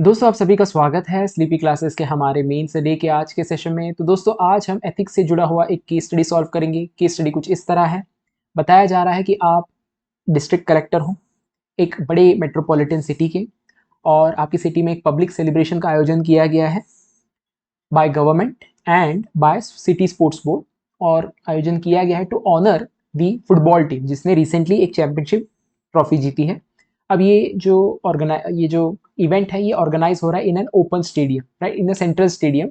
दोस्तों आप सभी का स्वागत है स्लीपी क्लासेस के हमारे मेन से डे के आज के सेशन में। तो दोस्तों आज हम एथिक्स से जुड़ा हुआ एक केस स्टडी सॉल्व करेंगे। केस स्टडी कुछ इस तरह है। बताया जा रहा है कि आप डिस्ट्रिक्ट कलेक्टर हो एक बड़े मेट्रोपॉलिटन सिटी के, और आपकी सिटी में एक पब्लिक सेलिब्रेशन का आयोजन किया गया है by government and by city sports board. और आयोजन किया गया है to honour the football team जिसने रिसेंटली एक चैंपियनशिप ट्रॉफी जीती है। अब ये जो इवेंट है ये ऑर्गेनाइज हो रहा है in an open stadium, right, in a central stadium.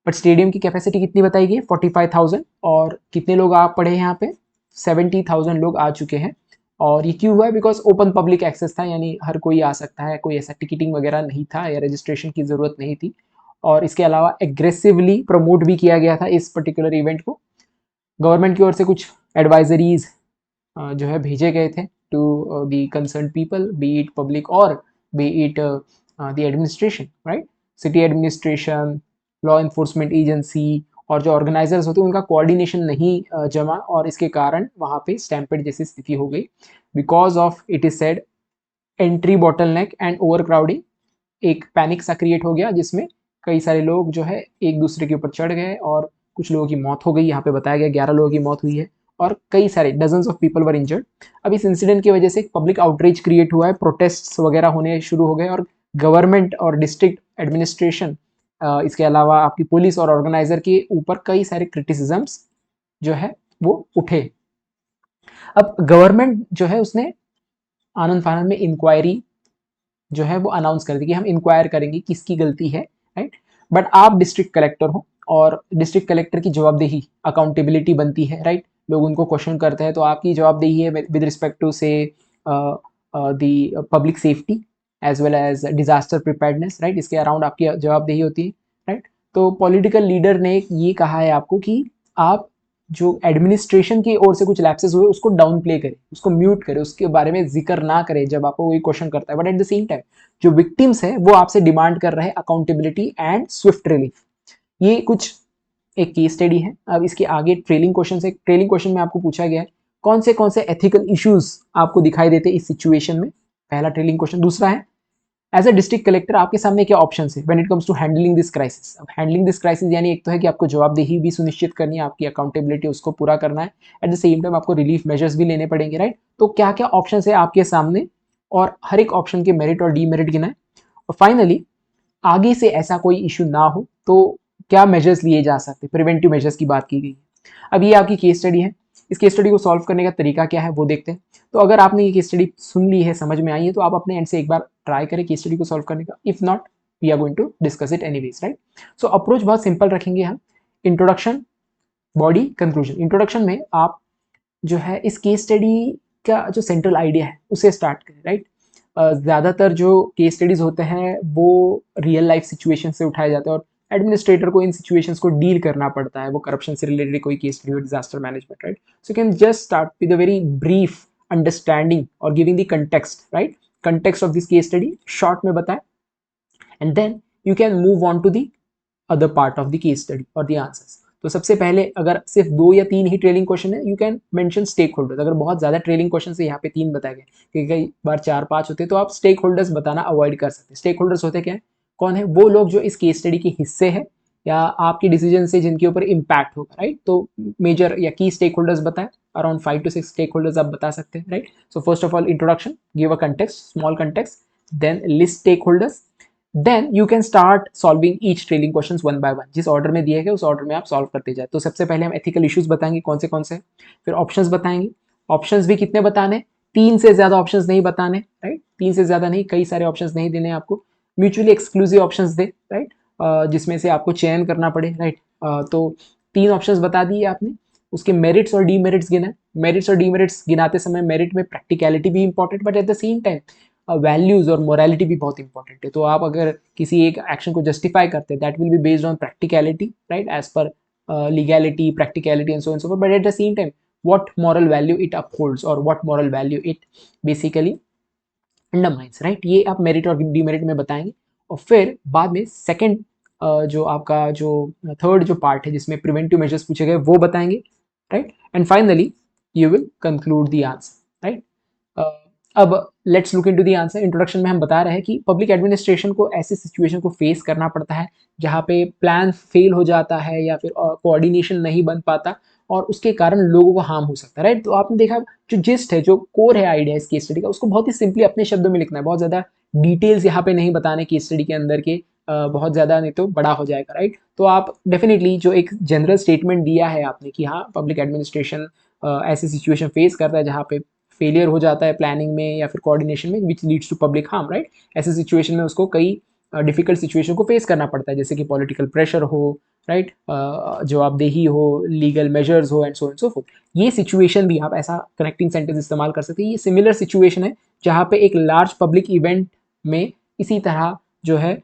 But stadium की कैपेसिटी कितनी बताई गई? 45,000। और कितने लोग आ पड़े हैं यहाँ पे? 70,000 लोग आ चुके हैं। और ये क्यों हुआ है? बिकॉज ओपन पब्लिक एक्सेस था, यानी हर कोई आ सकता है, कोई ऐसा टिकटिंग वगैरह नहीं था या रजिस्ट्रेशन की ज़रूरत नहीं थी। और इसके अलावा एग्रेसिवली प्रमोट भी किया गया था इस पर्टिकुलर इवेंट को। गवर्नमेंट की ओर से कुछ एडवाइजरीज जो है भेजे गए थे to the concern people, be it public और be it the administration, right, city administration, law enforcement agency और जो ऑर्गेनाइजर्स होते हैं उनका कोऑर्डिनेशन नहीं जमा, और इसके कारण वहाँ पे स्टैम्पेड जैसी स्थिति हो गई। Because of it is said entry bottleneck and over crowding, एक पैनिक सा क्रिएट हो गया जिसमें कई सारे लोग जो है एक दूसरे के ऊपर चढ़ गए और कुछ लोगों की मौत हो गई। यहाँ पे बताया गया 11 लोगों की मौत हुई है और कई सारे dozens of people were injured. अब इस इंसिडेंट की वजह से एक पब्लिक आउटरीच क्रिएट हुआ है, प्रोटेस्ट वगैरह होने शुरू हो गए और गवर्नमेंट और डिस्ट्रिक्ट एडमिनिस्ट्रेशन, इसके अलावा आपकी पुलिस और ऑर्गेनाइजर के ऊपर कई सारे क्रिटिसिजम्स जो है वो उठे। अब गवर्नमेंट जो है उसने आनंद फानंद में इंक्वायरी जो है वो अनाउंस कर दी कि हम इंक्वायर करेंगे किसकी गलती है, राइट। बट आप डिस्ट्रिक्ट कलेक्टर हो और डिस्ट्रिक्ट कलेक्टर की जवाबदेही, अकाउंटेबिलिटी बनती है, राइट। लोग उनको क्वेश्चन करते हैं तो आपकी जवाबदेही है विद रिस्पेक्ट टू से the public safety as well as disaster preparedness, right. इसके अराउंड आपकी जवाबदेही होती है, राइट। तो पॉलिटिकल लीडर ने ये कहा है आपको कि आप जो एडमिनिस्ट्रेशन की ओर से कुछ लैप्सेस हुए उसको डाउन प्ले करे, उसको म्यूट करे, उसके बारे में जिक्र ना करे जब आपको कोई क्वेश्चन करता है। But at the same time जो विक्टिम्स है वो आपसे डिमांड कर रहे हैं अकाउंटेबिलिटी एंड स्विफ्ट रिलीफ। ये कुछ एक केस स्टडी है। अब इसके आगे ट्रेलिंग क्वेश्चन है। ट्रेलिंग क्वेश्चन में आपको पूछा गया है कौन से एथिकल इश्यूज आपको दिखाई देते इस सिचुएशन में। पहला ट्रेलिंग क्वेश्चन। दूसरा है एज अ डिस्ट्रिक्ट कलेक्टर आपके सामने क्या ऑप्शन है when it comes to handling this crisis. अब हैंडलिंग दिस क्राइसिस यानी एक तो है कि आपको जवाबदेही भी सुनिश्चित करनी है, आपकी अकाउंटेबिलिटी उसको पूरा करना है, एट द सेम टाइम आपको रिलीफ मेजर्स भी लेने पड़ेंगे, राइट। तो क्या क्या ऑप्शन है आपके सामने और हर एक ऑप्शन के मेरिट और डीमेरिट गिना है। और फाइनली आगे से ऐसा कोई इशू ना हो तो क्या मेजर्स लिए जा सकते, प्रिवेंटिव मेजर्स की बात की गई है। अब ये आपकी केस स्टडी है। इस केस स्टडी को सॉल्व करने का तरीका क्या है वो देखते हैं। तो अगर आपने ये केस स्टडी सुन ली है, समझ में आई है, तो आप अपने एंड से एक बार ट्राई करें केस स्टडी को सॉल्व करने का। If not we are going to discuss it anyways, right. So approach बहुत सिंपल रखेंगे हम। Introduction, body, conclusion. इंट्रोडक्शन में आप जो है इस केस स्टडी का जो सेंट्रल आइडिया है उसे स्टार्ट करें, राइट। ज़्यादातर जो केस स्टडीज होते हैं वो रियल लाइफ सिचुएशन से उठाए जाते हैं और एडमिनिस्ट्रेटर को इन सिचुएशंस को डील करना पड़ता है, वो करप्शन से रिलेटेड कोई केस स्टडी हो, disaster management, right. So can just start with a very brief understanding और giving the context, right. Context of this case study short में बताएं, and then you can move on to the other part of the case study और the answers. तो सबसे पहले अगर सिर्फ 2 या 3 ही ट्रेलिंग क्वेश्चन है, you can mention stakeholders. अगर बहुत ज्यादा ट्रेलिंग क्वेश्चन है, यहाँ पे 3 बताए गए क्योंकि कई बार 4-5 होते हैं, तो आप स्टेक होल्डर्स बताना अवॉइड कर सकते हैं। स्टेक होल्डर्स होते क्या है? कौन है? वो लोग जो इस केस स्टडी के हिस्से हैं या आपके डिसीजन से जिनके ऊपर इम्पैक्ट होगा, राइट। तो मेजर या की स्टेक होल्डर्स बताएं, अराउंड 5 to 6 स्टेक होल्डर्स आप बता सकते हैं, right. So first of all introduction, give a context, small context, then list stakeholders, then you can start solving each trailing questions one by one. जिस order में दिए गए उस order में आप सॉल्व करते जाए। तो सबसे पहले हम एथिकल इश्यूज बताएंगे कौन से, फिर ऑप्शंस बताएंगे। ऑप्शंस भी कितने बताने? 3 से ज्यादा ऑप्शंस नहीं बताने, राइट। 3 से ज्यादा नहीं, कई सारे ऑप्शंस नहीं देने आपको। म्यूचुअली एक्सक्लूसिव ऑप्शंस दे, राइट, जिसमें से आपको चयन करना पड़े, राइट। तो 3 ऑप्शंस बता दिए आपने। उसके मेरिट्स और डीमेरिट्स गिना। मेरिट्स और डीमेरिट्स गिनाते समय मेरिट में प्रैक्टिकलिटी भी important, but at the same time values और मोरालिटी भी बहुत इंपॉर्टेंट है। तो आप अगर किसी एक एक्शन को जस्टिफाई करते हैं, that will be based on practicality, right, as पर legality, practicality and so and so forth. But at the same time what moral value it upholds or what moral value it basically undermines, right। ये आप merit और demerit में बताएंगे। और फिर बाद में सेकंड जो आपका जो थर्ड जो पार्ट है जिसमें प्रिवेंटिव मेजर्स पूछे गए वो बताएंगे, right. And finally you will conclude the answer, right. अब let's look into the answer. Introduction में हम बता रहे हैं कि पब्लिक एडमिनिस्ट्रेशन को ऐसी सिचुएशन को फेस करना पड़ता है जहाँ पे प्लान फेल हो जाता है या फिर कोऑर्डिनेशन नहीं बन पाता और उसके कारण लोगों को हार्म हो सकता है, राइट। तो आपने देखा जो जिस्ट है, जो कोर है आइडिया इस केस स्टडी का, उसको बहुत ही सिंपली अपने शब्दों में लिखना है, बहुत ज़्यादा डिटेल्स यहाँ पे नहीं बताने केस स्टडी के अंदर के, बहुत ज़्यादा नहीं तो बड़ा हो जाएगा, राइट। तो आप डेफिनेटली जो एक जनरल स्टेटमेंट दिया है आपने कि हाँ पब्लिक एडमिनिस्ट्रेशन ऐसी सिचुएशन फेस करता है जहाँ पे फेलियर हो जाता है प्लानिंग में या फिर कोऑर्डिनेशन में, which leads to public harm, right. ऐसे सिचुएशन में उसको कई डिफिकल्ट सिचुएशन को फेस करना पड़ता है, जैसे कि पॉलिटिकल प्रेशर हो, राइट, जवाबदेही हो, लीगल मेजर्स हो, एंड सो फोर्थ। ये सिचुएशन भी आप ऐसा कनेक्टिंग सेंटेंस इस्तेमाल कर सकते हैं। ये सिमिलर सिचुएशन है जहाँ पे एक लार्ज पब्लिक इवेंट में इसी तरह जो है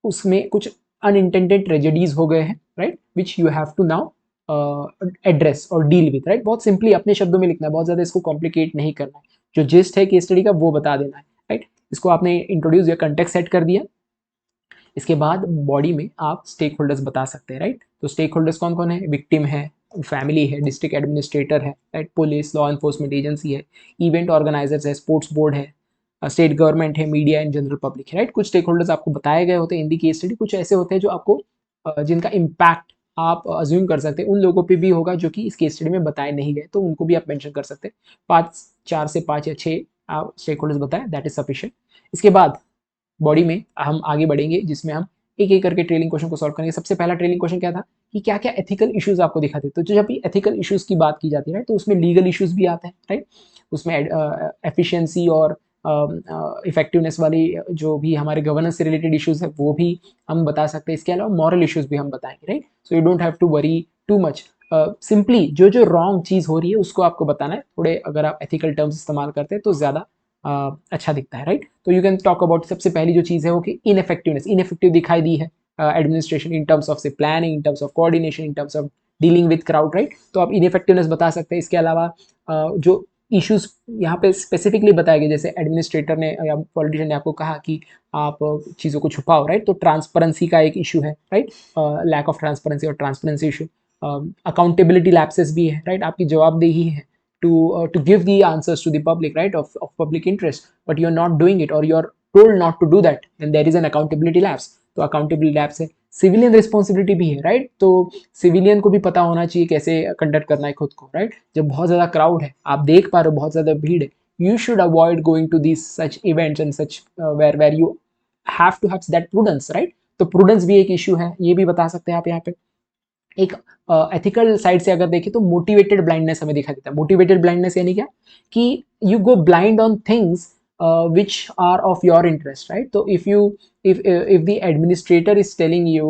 उसमें कुछ अनइंटेंडेड ट्रेजेडीज हो गए हैं, right, which you have to now address और डील विथ, राइट। बहुत सिंपली अपने शब्दों में लिखना है, बहुत ज़्यादा इसको कॉम्प्लिकेट नहीं करना है। जो जिस्ट है केस स्टडी का वो बता देना है, राइट। इसको आपने इंट्रोड्यूस या कंटेक्स्ट सेट कर दिया। इसके बाद बॉडी में आप स्टेक होल्डर्स बता सकते हैं, राइट। तो स्टेक होल्डर्स कौन कौन है? विक्टिम है, फैमिली है, डिस्ट्रिक्ट एडमिनिस्ट्रेटर है, right, police, law enforcement agency है, इवेंट ऑर्गेनाइजर्स है, स्पोर्ट्स बोर्ड है, स्टेट गवर्नमेंट है, मीडिया एंड जनरल पब्लिक है, राइट। कुछ स्टेक होल्डर्स आपको बताए गए होते हैं इन दी केस स्टडी, कुछ ऐसे होते हैं जो आपको जिनका इम्पैक्ट आप अज्यूम कर सकते हैं उन लोगों पे भी होगा जो कि इस केस स्टडी में बताए नहीं गए, तो उनको भी आप मेंशन कर सकते हैं। 4 से 5 या 6 आप स्टेक होल्डर्स बताएं, दैट इज सफिशिएंट। इसके बाद बॉडी में हम आगे बढ़ेंगे जिसमें हम एक एक करके ट्रेलिंग क्वेश्चन को सॉल्व करेंगे। सबसे पहला ट्रेलिंग क्वेश्चन क्या था कि क्या क्या एथिकल इश्यूज आपको दिखाते हैं। तो जब भी एथिकल इश्यूज की बात की जाती है, राइट, तो उसमें लीगल इश्यूज भी आते हैं, राइट। उसमें एफिशिएंसी और इफेक्टिवनेस वाली जो भी हमारे गवर्नेंस से रिलेटेड इश्यूज है वो भी हम बता सकते हैं। इसके अलावा मॉरल इश्यूज भी हम बताएंगे, right. So you don't have to worry too much. Simply जो जो रॉन्ग चीज़ हो रही है उसको आपको बताना है। थोड़े अगर आप एथिकल टर्म्स इस्तेमाल करते हैं तो ज़्यादा अच्छा दिखता है, राइट। तो यू कैन टॉक अबाउट, सबसे पहली जो चीज़ है वो कि इनफेक्टिवनेस, इनफेक्टिव दिखाई दी है एडमिनिस्ट्रेशन इन टर्म्स ऑफ से planning, in terms of coordination, in terms of dealing with crowd, right. तो आप इनफेक्टिवनेस बता सकते हैं। इसके अलावा जो इश्यूज यहाँ पे स्पेसिफिकली बताए गए, जैसे एडमिनिस्ट्रेटर ने या पॉलिटिशियन ने आपको कहा कि आप चीज़ों को छुपाओ, राइट। तो ट्रांसपेरेंसी का एक इशू है, राइट, लैक ऑफ ट्रांसपेरेंसी और ट्रांसपेरेंसी इशू। अकाउंटेबिलिटी लैप्सेस भी है, राइट, आपकी जवाबदेही है to give the answers to the public, right, of public interest, but you're not doing it or you're told not to do that, then there is an accountability lapse. तो accountability lapse है। Civilian responsibility भी है, right. तो civilian को भी पता होना चाहिए कैसे कंडक्ट करना है खुद को, राइट। जब बहुत ज़्यादा क्राउड है, आप देख पा रहे हो बहुत ज़्यादा भीड़ है, you should avoid going to this such events and such where you have to have that prudence, right. तो प्रूडेंस भी एक इशू है, ये भी बता सकते हैं आप यहाँ पे। एक एथिकल साइड से अगर देखें तो मोटिवेटेड ब्लाइंडनेस हमें दिखाई देता है। मोटिवेटेड ब्लाइंडनेस यानी क्या कि you go blind on things which are of your interest, right? So if the administrator is telling you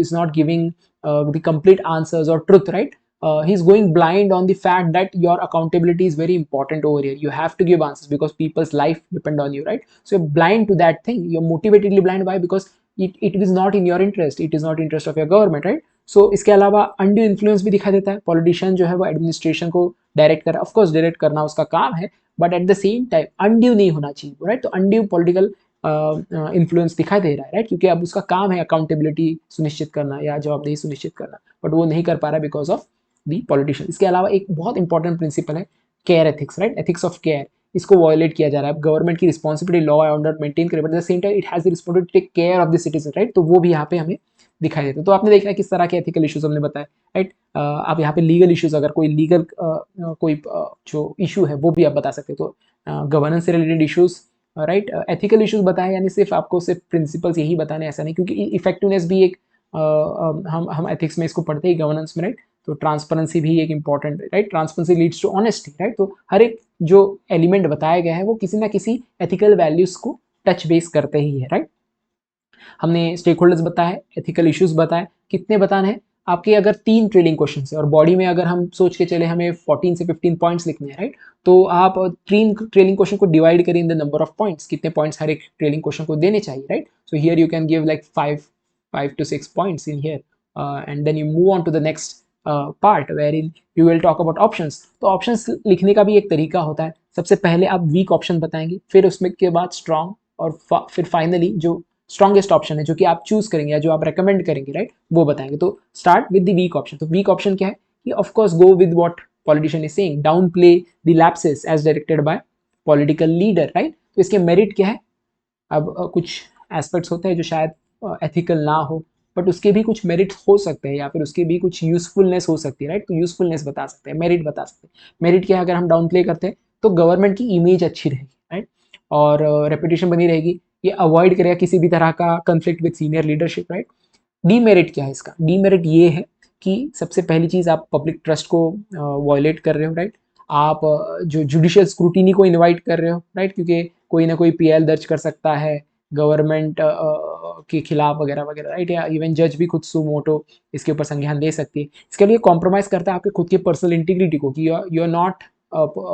is not giving the complete answers or truth, right, he's going blind on the fact that your accountability is very important over here. You have to give answers because people's life depend on you, right? So you're blind to that thing, you're motivatedly blind. Why? Because it is not in your interest, it is not interest of your government, right? सो इसके अलावा undue influence भी दिखा देता है। Politician जो है वो administration को डायरेक्ट कर, ऑफकोर्स डायरेक्ट करना उसका काम है, but at the same time undue नहीं होना चाहिए, राइट। तो अनड्यू पॉलिटिकल इन्फ्लुएंस दिखाई दे रहा है, राइट, क्योंकि अब उसका काम है अकाउंटेबिलिटी सुनिश्चित करना या जवाबदेही सुनिश्चित करना, बट वो नहीं कर पा रहा है बिकॉज ऑफ दी पॉलिटिशियन। इसके अलावा एक बहुत इंपॉर्टेंट प्रिंसिपल है care ethics, right, ethics of care. इसको वायोलेट किया जा रहा है। गवर्नमेंट की responsibility law and order maintain करे, but at the same time it has the responsibility to take care of the citizen, right. तो वो भी यहाँ पे हमें दिखाई देते हैं। तो आपने देखा है किस तरह के एथिकल इश्यूज हमने बताए, राइट। आप यहाँ पे लीगल इश्यूज, अगर कोई लीगल कोई जो इशू है वो भी आप बता सकते हैं। तो गवर्नेंस से related issues, right, ethical issues बताए, यानी सिर्फ आपको सिर्फ प्रिंसिपल्स यही बताने ऐसा नहीं, क्योंकि इफेक्टिवनेस भी एक हम एथिक्स में इसको पढ़ते ही गवर्नेंस में, राइट। तो ट्रांसपेरेंसी भी एक important, right, transparency leads to honesty, right. तो हर एक जो एलिमेंट बताया गया है वो किसी ना किसी एथिकल वैल्यूज को टच बेस करते ही है, राइट। हमने स्टेक होल्डर्स बताए, एथिकल इश्यूज बताए, कितने बताने हैं आपके? अगर 3 ट्रेलिंग क्वेश्चन है और बॉडी में अगर हम सोच के चले हमें 14 से 15 पॉइंट्स लिखने हैं, राइट, तो आप 3 ट्रेलिंग क्वेश्चन को डिवाइड करें in the number of points, कितने पॉइंट्स हर एक ट्रेलिंग क्वेश्चन को देने चाहिए, right. So here you can give like 5 to 6 points in here, and then you move on to the next part where in you will talk about options. तो options लिखने का भी एक तरीका होता है। सबसे पहले आप वीक ऑप्शन बताएंगे, फिर उसमें के बाद स्ट्रॉन्ग, और फिर फाइनली जो स्ट्रॉन्गेस्ट ऑप्शन है जो कि आप चूज करेंगे या जो आप रेकमेंड करेंगे, राइट, वो बताएंगे। तो start with the weak option. तो वीक ऑप्शन क्या है कि of course go with what politician is saying, downplay the lapses as directed by political leader, right. तो इसके मेरिट क्या है? अब कुछ एस्पेक्ट्स होते हैं जो शायद एथिकल ना हो, बट उसके भी कुछ मेरिट हो सकते हैं या फिर उसके भी कुछ यूजफुलनेस हो सकती है, राइट। तो यूजफुलनेस बता सकते हैं, मेरिट बता सकते हैं। मेरिट क्या है? अगर हम डाउन प्ले करते हैं तो गवर्नमेंट की इमेज अच्छी रहेगी, राइट, और रेपुटेशन बनी रहेगी, ये अवॉइड करेगा किसी भी तरह का conflict with senior leadership, right. Demerit क्या है इसका? डीमेरिट ये है कि सबसे पहली चीज, आप पब्लिक ट्रस्ट को वायलेट कर रहे हो, राइट। आप जो जुडिशियल स्क्रूटिनी को इनवाइट कर रहे हो, राइट, क्योंकि कोई ना कोई पीएल दर्ज कर सकता है गवर्नमेंट के खिलाफ वगैरह वगैरह, राइट, या इवन जज भी खुद सू मोटो इसके ऊपर संज्ञान ले सकती है। इसके लिए कॉम्प्रोमाइज करता है आपके खुद के पर्सनल इंटीग्रिटी को, कि you are not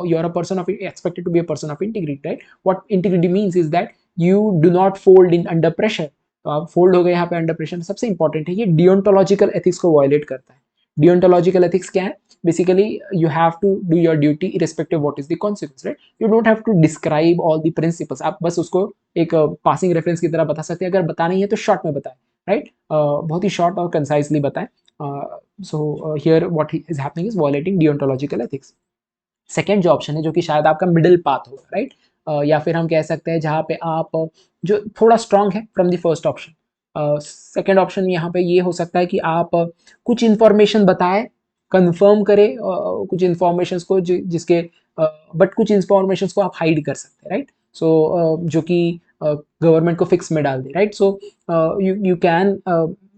you are a person of expected to be a person of integrity, right? What integrity means is that you do not fold in under pressure. तो आप fold हो गए यहाँ पे under pressure. सबसे important है, ये डियोंटोलॉजिकल ethics को वायलेट करता है। डियोंटोलॉजिकल एथिक्स क्या है? Basically you have to do your duty irrespective what is the consequence, right. You don't have to describe all the principles, आप बस उसको एक पासिंग रेफरेंस की तरह बता सकते हैं। अगर बताना ही है तो शॉर्ट में बताएं, राइट, बहुत ही शॉर्ट और कंसाइसली बताएं। So here what is happening is violating deontological ethics. Second जो ऑप्शन है, जो कि शायद आपका मिडिल पाथ होगा, राइट, या फिर हम कह सकते हैं जहाँ पे आप जो थोड़ा स्ट्रांग है from the first option. Second option यहाँ पे ये हो सकता है कि आप कुछ इंफॉर्मेशन बताएं, कंफर्म करें कुछ इंफॉर्मेशन को जिसके बट कुछ इंफॉर्मेशन को आप हाइड कर सकते हैं, राइट। सो जो कि गवर्नमेंट को फिक्स में डाल दे, right. So you can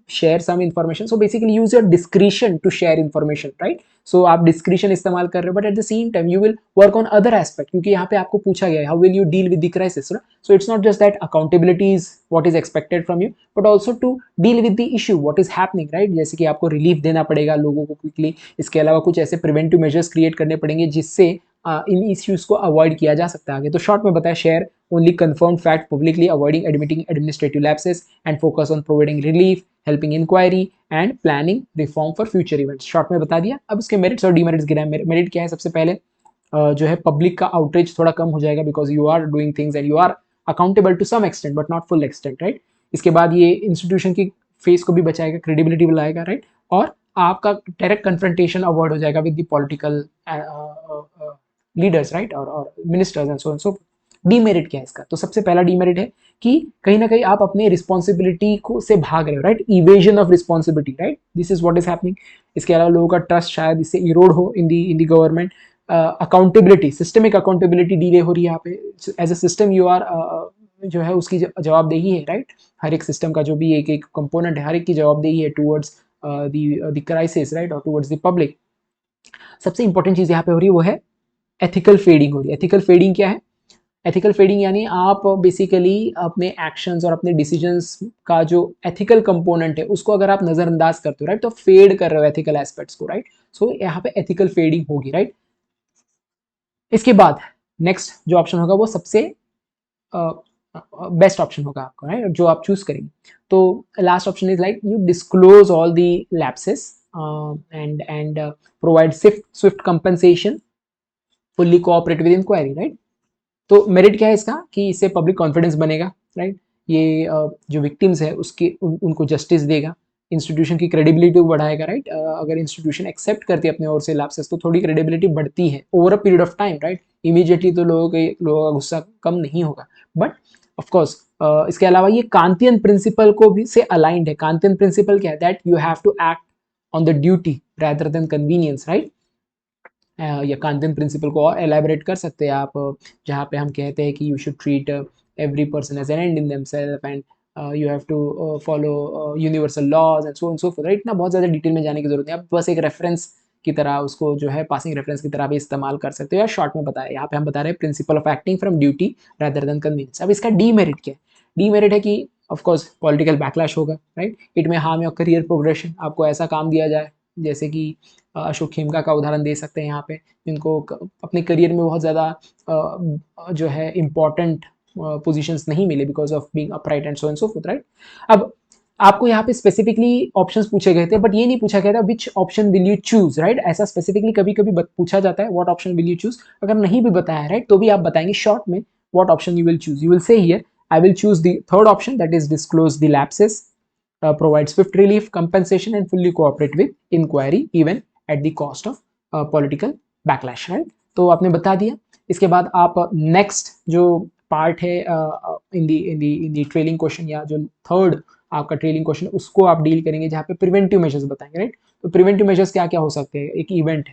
share some information, so basically use your discretion to share information, right? So आप discretion इस्तेमाल कर रहे हो, but at the same time you will work on other aspect, क्योंकि यहाँ पे आपको पूछा गया है how will you deal with the crisis, right? So it's not just that accountability is what is expected from you, but also to deal with the issue what is happening, right? जैसे कि आपको relief देना पड़ेगा लोगों को quickly, इसके अलावा कुछ ऐसे preventive measures create करने पड़ेंगे जिससे इन इश्यूज को अवॉइड किया जा सकता है आगे। तो शॉर्ट में बताया, share only confirmed fact publicly, avoiding admitting administrative lapses, and focus on providing relief, helping inquiry and planning reform for future events। Short में बता दिया। अब इसके मेरिट्स और डीमेरिट्स गिरा है। मेरिट क्या है? सबसे पहले जो है पब्लिक का आउटरीच थोड़ा कम हो जाएगा, because you are doing things and you are accountable to some extent but not full extent, right. इसके बाद ये इंस्टीट्यूशन की फेस को भी बचाएगा, क्रेडिबिलिटी बढ़ाएगा, राइट, और आपका डायरेक्ट कन्फ्रंटेशन अवॉइड हो जाएगा with the political leaders, right, और ministers and so and so. Demerit क्या है इसका? तो सबसे पहला डीमेरिट है कि कहीं ना कहीं आप अपने रिस्पॉन्सिबिलिटी को से भाग रहे हो, right, evasion of responsibility, right, this is what is happening. इसके अलावा लोगों का ट्रस्ट शायद इससे इरोड हो in the government. Accountability, systemic accountability delay हो रही है यहाँ पे। As a system you are जो है उसकी जवाबदेही है, राइट। हर एक सिस्टम का जो भी एक एक कंपोनेंट है, हर एक की जवाबदेही है टूवर्ड्स द क्राइसिस, राइट, और टूवर्ड्स द पब्लिक। सबसे इंपॉर्टेंट चीज यहाँ पे हो रही है वो है एथिकल फेडिंग हो रही है। एथिकल फेडिंग क्या है? एथिकल फेडिंग यानी आप बेसिकली अपने एक्शंस और अपने डिसीजंस का जो एथिकल कंपोनेंट है उसको अगर आप नजरअंदाज करते हो, राइट, तो फेड कर रहे हो एथिकल एस्पेक्ट्स को, राइट। सो यहाँ पे एथिकल फेडिंग होगी, राइट। इसके बाद नेक्स्ट जो ऑप्शन होगा वो सबसे बेस्ट ऑप्शन होगा आपका, राइट, जो आप चूज करेंगे। तो last option is like you disclose all the lapses and provide swift compensation, fully cooperate with inquiry, right. तो मेरिट क्या है इसका? कि इससे पब्लिक कॉन्फिडेंस बनेगा, राइट। ये जो विक्टिम्स है उनको जस्टिस देगा, इंस्टीट्यूशन की क्रेडिबिलिटी को बढ़ाएगा, राइट। अगर इंस्टीट्यूशन एक्सेप्ट करती है अपने ओर से लैप्सेस तो थोड़ी क्रेडिबिलिटी बढ़ती है over a period of time, right. Immediately तो लोगों का गुस्सा कम नहीं होगा, बट ऑफकोर्स इसके अलावा ये कांतियन प्रिंसिपल को भी से अलाइंड है। कांतियन प्रिंसिपल क्या है? That you have to act on the duty rather than convenience, right. या कांतियन प्रिंसिपल को और एलैबोरेट कर सकते हैं आप, जहाँ पे हम कहते हैं कि you should treat every person as an end in themselves and you have to follow universal laws and so forth, right. इतना बहुत ज़्यादा डिटेल में जाने की जरूरत नहीं, आप बस एक रेफरेंस की तरह उसको जो है पासिंग रेफरेंस की तरह भी इस्तेमाल कर सकते हो, या शॉर्ट में बताया यहाँ पे हम बता रहे हैं principle of acting from duty rather than convenience. अब इसका डीमेरिट क्या है? डीमेरिट है कि ऑफकोर्स पॉलिटिकल बैकलैश होगा, राइट। इट में हार्म योर करियर प्रोग्रेशन, आपको ऐसा काम दिया जाए जैसे कि अशोक खेमका का उदाहरण दे सकते हैं यहाँ पे, जिनको अपने करियर में बहुत ज़्यादा जो है इम्पॉर्टेंट पोजीशंस नहीं मिले because of being upright and so and so forth, right. अब आपको यहाँ पे स्पेसिफिकली ऑप्शंस पूछे गए थे, बट ये नहीं पूछा गया था which option will you choose, right. ऐसा स्पेसिफिकली कभी कभी पूछा जाता है what option will you choose. अगर नहीं भी बताया है, राइट, तो भी आप बताएंगे शॉर्ट में what option you will choose. You will say here I will choose the third option, that is disclose the lapses, provide swift relief, compensation and fully cooperate with inquiry even at the cost of political backlash, right? तो आपने बता दिया। इसके बाद आप next जो part है इन दी trailing question, या जो थर्ड आपका ट्रेलिंग क्वेश्चन, उसको आप डील करेंगे जहाँ पे प्रिवेंटिव मेजर्स बताएंगे, राइट। तो प्रिवेंटिव मेजर्स क्या क्या हो सकते हैं? एक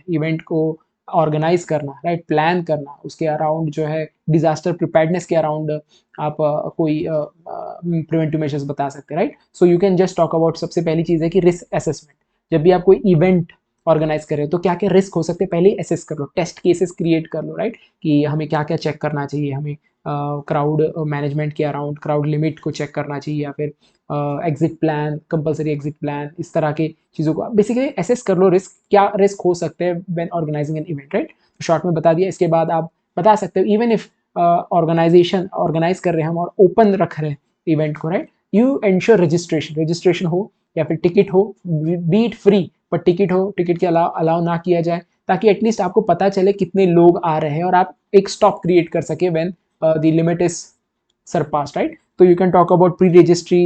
इवेंट को ऑर्गेनाइज करना, राइट, प्लान करना, उसके अराउंड जो है डिजास्टर प्रिपेयर्डनेस के अराउंड आप कोई प्रिवेंटिव मेजर्स बता सकते हैं, right. So you can just talk about, सबसे पहली चीज़ है कि रिस्क असेसमेंट। जब भी आप कोई इवेंट ऑर्गेनाइज कर रहे हो तो क्या क्या रिस्क हो सकते हैं पहले असेस कर लो, टेस्ट केसेस क्रिएट कर लो, राइट, कि हमें क्या क्या चेक करना चाहिए, हमें क्राउड मैनेजमेंट के अराउंड क्राउड लिमिट को चेक करना चाहिए, या फिर exit plan, compulsory exit plan, इस तरह के चीज़ों को बेसिकली असेस कर लो, रिस्क क्या रिस्क हो सकते हैं when organizing an event, right. Short में बता दिया। इसके बाद आप बता सकते हो इवन इफ ऑर्गेनाइजेशन ऑर्गेनाइज कर रहे हैं हम और ओपन रख रहे हैं इवेंट को, राइट, यू एंश्योर रजिस्ट्रेशन हो या फिर टिकट हो, बीट फ्री, पर टिकट हो, टिकट के अलाउ ना किया जाए, ताकि एटलीस्ट आपको पता चले कितने लोग आ रहे हैं और आप एक स्टॉक क्रिएट कर सके when the limit is surpassed, right? So you can talk about pre-registry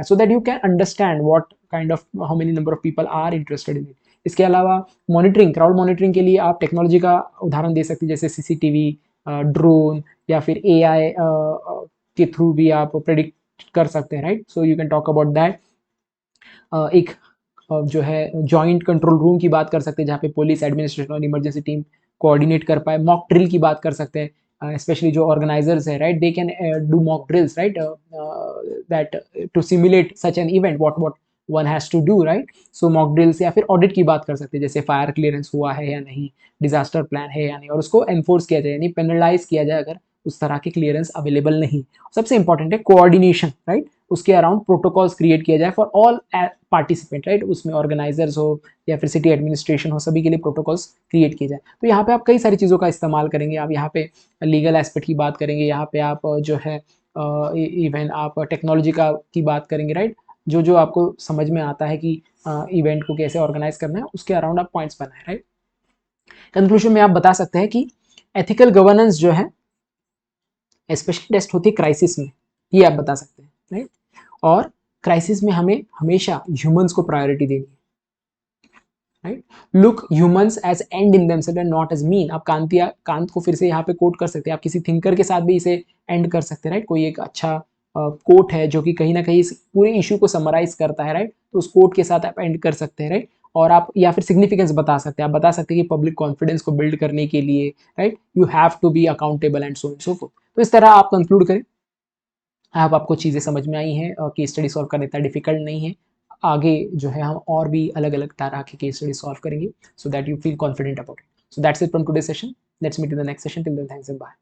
so that you can understand what kind of how many number of people are interested in it. इसके अलावा monitoring, crowd monitoring के लिए आप technology का उदाहरण दे सकते हैं, जैसे सीसीटीवी, ड्रोन, या फिर एआई के थ्रू भी आप प्रेडिक्ट कर सकते हैं, right. So you can talk about that. एक जो है जॉइंट कंट्रोल रूम की बात कर सकते हैं, जहाँ पे पुलिस, एडमिनिस्ट्रेशन और इमरजेंसी टीम कोऑर्डिनेट कर पाए। मॉक ड्रिल की बात कर सकते हैं, स्पेशली जो ऑर्गेनाइजर्स है, right, they can do mock drills, right, that to simulate such an event, what one has to do, right. So mock drills, या फिर ऑडिट की बात कर सकते हैं, जैसे फायर क्लियरेंस हुआ है या नहीं, डिजास्टर प्लान है या नहीं, और उसको एनफोर्स किया जाए, यानी पेनलाइज किया जाए अगर उस तरह की क्लियरेंस अवेलेबल नहीं। सबसे इंपॉर्टेंट है कोऑर्डिनेशन, राइट, उसके अराउंड प्रोटोकॉल्स क्रिएट किया जाए फॉर ऑल पार्टिसिपेंट, राइट, उसमें ऑर्गेनाइजर्स हो या फिर सिटी एडमिनिस्ट्रेशन हो, सभी के लिए प्रोटोकॉल्स क्रिएट किए जाए। तो यहाँ पे आप कई सारी चीज़ों का इस्तेमाल करेंगे। आप यहाँ पे लीगल एस्पेक्ट की बात करेंगे, यहाँ पे आप जो है इवन आप टेक्नोलॉजी का की बात करेंगे, राइट, जो जो आपको समझ में आता है कि इवेंट को कैसे ऑर्गेनाइज करना है, उसके अराउंड आप पॉइंट्स बनाए, राइट। कंक्लूजन में आप बता सकते हैं कि एथिकल गवर्नेंस जो है स्पेशली टेस्ट होती है क्राइसिस में, ये आप बता सकते हैं, राइट। और क्राइसिस में हमें हमेशा ह्यूमंस को प्रायोरिटी देनी है, right. Look humans as end in themselves and not as mean. आप कांत को फिर से यहाँ पे कोट कर सकते हैं, आप किसी थिंकर के साथ भी इसे एंड कर सकते हैं, राइट। कोई एक अच्छा कोट है जो कि कहीं ना कहीं इस पूरे इशू को समराइज करता है, राइट, तो उस कोट के साथ आप एंड कर सकते हैं, राइट। और आप या फिर सिग्निफिकेंस बता सकते हैं, आप बता सकते हैं कि पब्लिक कॉन्फिडेंस को बिल्ड करने के लिए, right, you have to be accountable and so forth. तो इस तरह आप कंक्लूड करें। आप आपको चीज़ें समझ में आई हैं, केस स्टडी सॉल्व करना इतना डिफिकल्ट नहीं है। आगे जो है हम और भी अलग अलग तरह के केस स्टडी सॉल्व करेंगे, so that you feel confident about it. So that's it from today session. Let's meet in the next session. Till then, thanks and bye.